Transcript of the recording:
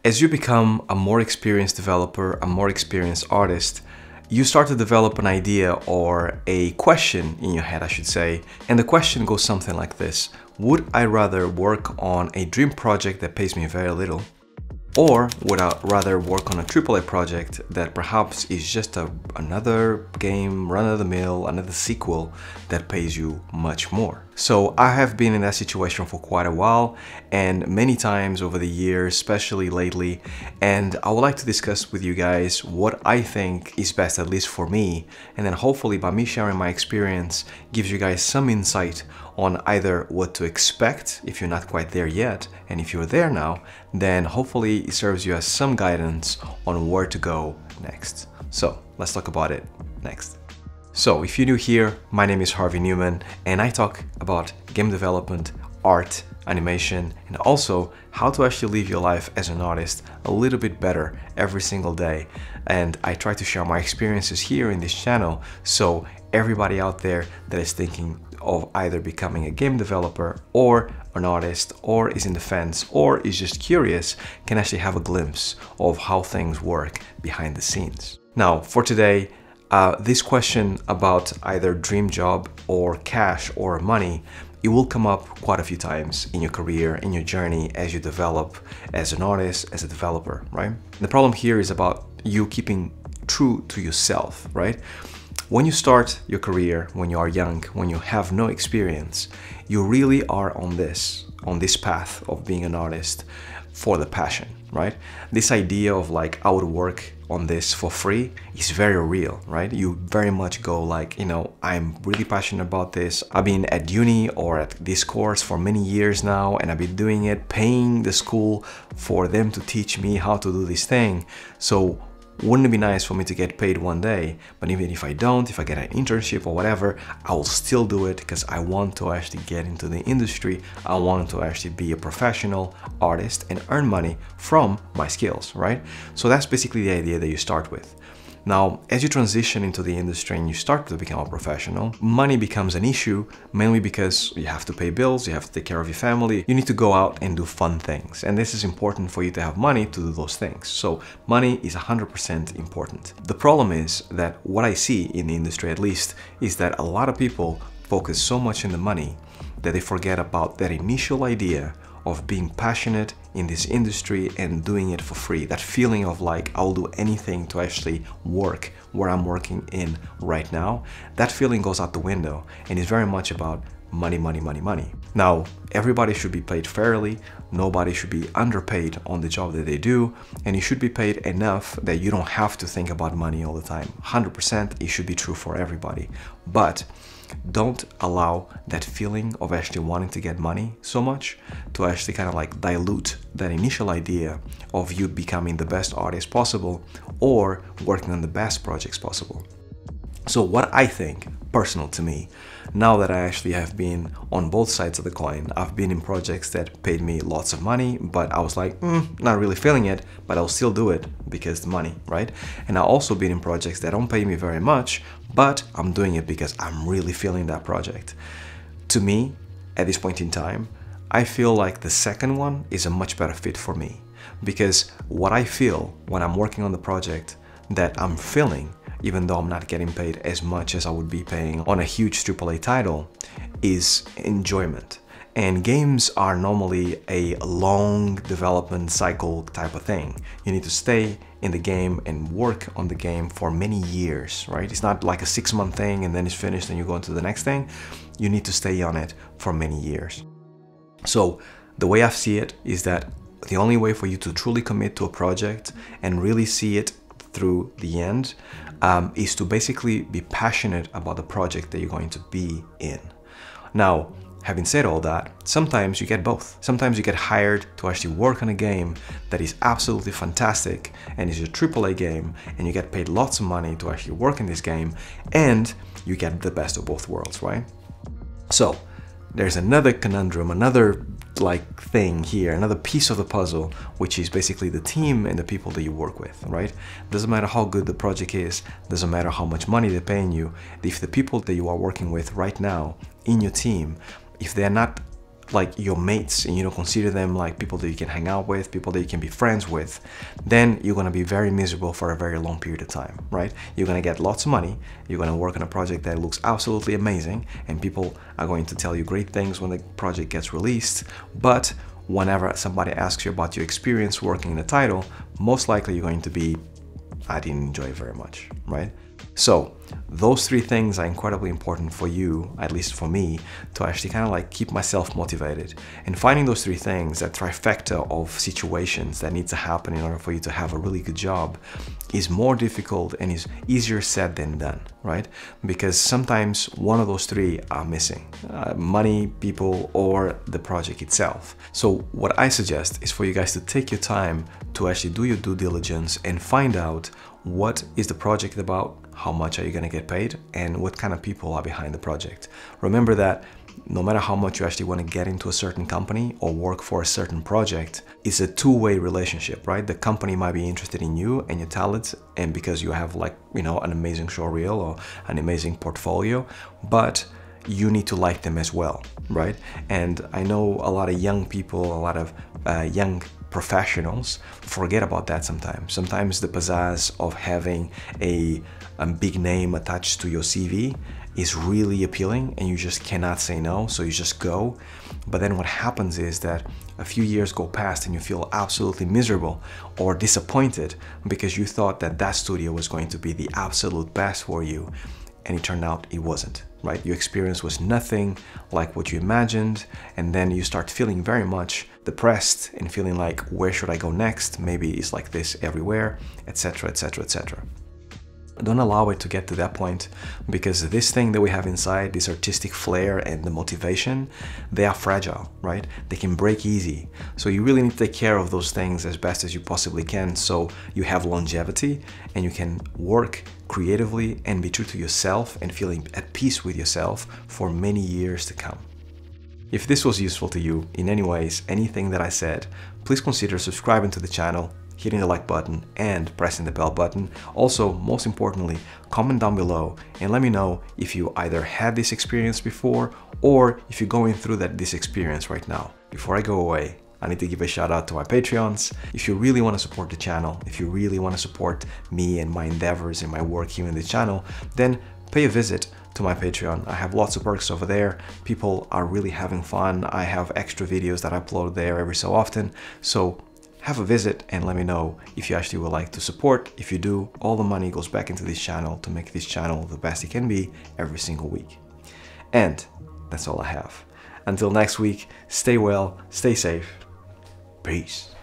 As you become a more experienced developer, a more experienced artist, you start to develop an idea or a question in your head, I should say. And the question goes something like this: would I rather work on a dream project that pays me very little? Or would I rather work on a AAA project that perhaps is just another game, run-of-the-mill, another sequel that pays you much more? So I have been in that situation for quite a while, and many times over the years, especially lately, and I would like to discuss with you guys what I think is best, at least for me, and then hopefully by me sharing my experience gives you guys some insight on either what to expect if you're not quite there yet, and if you're there now, then hopefully it serves you as some guidance on where to go next. So let's talk about it next. So if you're new here, my name is Harvey Newman, and I talk about game development, art, animation, and also how to actually live your life as an artist a little bit better every single day. And I try to share my experiences here in this channel, so everybody out there that is thinking of either becoming a game developer or an artist, or is in the fence, or is just curious, can actually have a glimpse of how things work behind the scenes. Now, for today, this question about either dream job or cash or money, it will come up quite a few times in your career, in your journey as you develop as an artist, as a developer, right? The problem here is about you keeping true to yourself, right? When you start your career, when you are young, when you have no experience, you really are on this path of being an artist for the passion, right? This idea of like, I would work on this for free is very real, right? You very much go like, you know, I'm really passionate about this. I've been at uni or at this course for many years now, and I've been doing it, paying the school for them to teach me how to do this thing. So wouldn't it be nice for me to get paid one day? But even if I don't, if I get an internship or whatever, I will still do it because I want to actually get into the industry. I want to actually be a professional artist and earn money from my skills, right? So that's basically the idea that you start with. Now, as you transition into the industry and you start to become a professional, money becomes an issue, mainly because you have to pay bills, you have to take care of your family, you need to go out and do fun things. And this is important for you to have money to do those things. So money is 100% important. The problem is that what I see in the industry, at least, is that a lot of people focus so much on the money that they forget about that initial idea of being passionate in this industry and doing it for free. That feeling of like, I'll do anything to actually work where I'm working in right now. That feeling goes out the window and is very much about money, money, money, money. Now, everybody should be paid fairly. Nobody should be underpaid on the job that they do, and you should be paid enough that you don't have to think about money all the time. 100%, it should be true for everybody. But don't allow that feeling of actually wanting to get money so much to actually kind of like dilute that initial idea of you becoming the best artist possible or working on the best projects possible. So what I think, personal to me, now that I actually have been on both sides of the coin, I've been in projects that paid me lots of money, but I was like, not really feeling it, but I'll still do it because the money, right? And I've also been in projects that don't pay me very much, but I'm doing it because I'm really feeling that project. To me, at this point in time, I feel like the second one is a much better fit for me, because what I feel when I'm working on the project that I'm feeling, even though I'm not getting paid as much as I would be paying on a huge AAA title, is enjoyment. And games are normally a long development cycle type of thing. You need to stay in the game and work on the game for many years, right? It's not like a 6-month thing and then it's finished and you go into the next thing. You need to stay on it for many years. So the way I see it is that the only way for you to truly commit to a project and really see it through the end is to basically be passionate about the project that you're going to be in. Now, having said all that, sometimes you get both. Sometimes you get hired to actually work on a game that is absolutely fantastic and is a AAA game, and you get paid lots of money to actually work in this game, and you get the best of both worlds, right? So there's another conundrum, another like thing here, another piece of the puzzle, which is basically the team and the people that you work with, right? Doesn't matter how good the project is, doesn't matter how much money they're paying you, if the people that you are working with right now in your team, if they're not like your mates and you don't consider them like people that you can hang out with, people that you can be friends with, then you're going to be very miserable for a very long period of time, right? You're going to get lots of money, you're going to work on a project that looks absolutely amazing, and people are going to tell you great things when the project gets released, but whenever somebody asks you about your experience working in the title, most likely you're going to be, I didn't enjoy it very much, right? So those three things are incredibly important for you, at least for me, to actually kind of like keep myself motivated. And finding those three things, that trifecta of situations that need to happen in order for you to have a really good job, is more difficult and is easier said than done, right? Because sometimes one of those three are missing, money, people, or the project itself. So what I suggest is for you guys to take your time to actually do your due diligence and find out what is the project about, how much are you going to get paid, and what kind of people are behind the project. Remember that no matter how much you actually want to get into a certain company or work for a certain project, it's a two-way relationship, right? The company might be interested in you and your talents, and because you have like, you know, an amazing show reel or an amazing portfolio, but you need to like them as well, right? And I know a lot of young people, a lot of young professionals forget about that sometimes. Sometimes the pizzazz of having a big name attached to your CV is really appealing and you just cannot say no, so you just go. But then what happens is that a few years go past and you feel absolutely miserable or disappointed because you thought that that studio was going to be the absolute best for you, and it turned out it wasn't, right? Your experience was nothing like what you imagined, and then you start feeling very much depressed and feeling like, where should I go next? Maybe it's like this everywhere, etc., etc., etc. Don't allow it to get to that point, because this thing that we have inside, this artistic flair and the motivation, they are fragile, right? They can break easy. So you really need to take care of those things as best as you possibly can, so you have longevity and you can work creatively and be true to yourself and feeling at peace with yourself for many years to come. If this was useful to you in any ways, anything that I said, please consider subscribing to the channel, hitting the like button and pressing the bell button. Also, most importantly, comment down below and let me know if you either had this experience before or if you're going through this experience right now. Before I go away, I need to give a shout out to my Patreons. If you really want to support the channel, if you really want to support me and my endeavors and my work here in the channel, then pay a visit to my Patreon. I have lots of perks over there. People are really having fun. I have extra videos that I upload there every so often. So have a visit and let me know if you actually would like to support. If you do, all the money goes back into this channel to make this channel the best it can be every single week. And that's all I have. Until next week, stay well, stay safe. Peace.